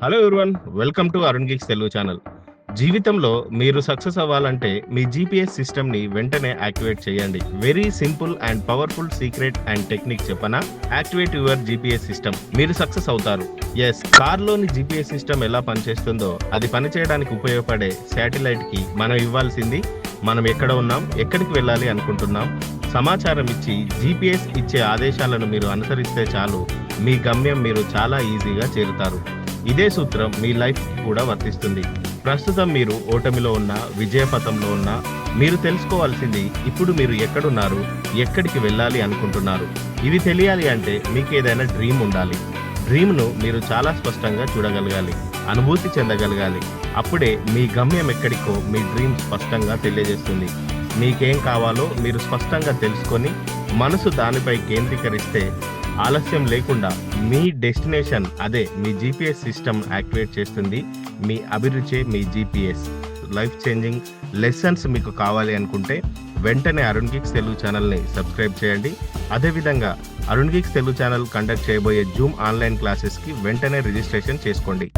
Hello everyone, welcome to Arun గిక్స్ Telugu channel. జీవితంలో మీరు success అవ్వాలంటే మీ జీపీఎస్ సిస్టమ్ని వెంటనే యాక్టివేట్ చేయండి. Very simple and powerful secret and technique చెప్పనా? యాక్టివేట్ యువర్ జీపీఎస్ సిస్టమ్, మీరు సక్సెస్ అవుతారు. ఎస్, కార్లోని జీపీఎస్ సిస్టమ్ ఎలా పనిచేస్తుందో అది పనిచేయడానికి ఉపయోగపడే శాటిలైట్కి మనం ఇవ్వాల్సింది మనం ఎక్కడ ఉన్నాం, ఎక్కడికి వెళ్ళాలి అనుకుంటున్నాం సమాచారం ఇచ్చి జీపీఎస్ ఇచ్చే ఆదేశాలను మీరు అనుసరిస్తే చాలు, మీ గమ్యం మీరు చాలా ఈజీగా చేరుతారు. ఇదే సూత్రం మీ లైఫ్కి కూడా వర్తిస్తుంది. ప్రస్తుతం మీరు ఓటమిలో ఉన్న, విజయపథంలో ఉన్న, మీరు తెలుసుకోవాల్సింది ఇప్పుడు మీరు ఎక్కడున్నారు, ఎక్కడికి వెళ్ళాలి అనుకుంటున్నారు. ఇవి తెలియాలి అంటే మీకు ఏదైనా డ్రీమ్ ఉండాలి. డ్రీమ్ను మీరు చాలా స్పష్టంగా చూడగలగాలి, అనుభూతి చెందగలగాలి. అప్పుడే మీ గమ్యం ఎక్కడికో మీ డ్రీమ్ స్పష్టంగా తెలియజేస్తుంది. మీకేం కావాలో మీరు స్పష్టంగా తెలుసుకొని మనసు దానిపై కేంద్రీకరిస్తే ఆలస్యం లేకుండా మీ డెస్టినేషన్, అదే మీ జీపీఎస్ సిస్టమ్ యాక్టివేట్ చేస్తుంది. మీ అభిరుచే మీ జీపీఎస్. లైఫ్ చేంజింగ్ లెసన్స్ మీకు కావాలి అనుకుంటే వెంటనే అరుణ్ గిక్స్ తెలుగు ఛానల్ని సబ్స్క్రైబ్ చేయండి. అదేవిధంగా అరుణ్ గిక్స్ తెలుగు ఛానల్ కండక్ట్ చేయబోయే జూమ్ ఆన్లైన్ క్లాసెస్కి వెంటనే రిజిస్ట్రేషన్ చేసుకోండి.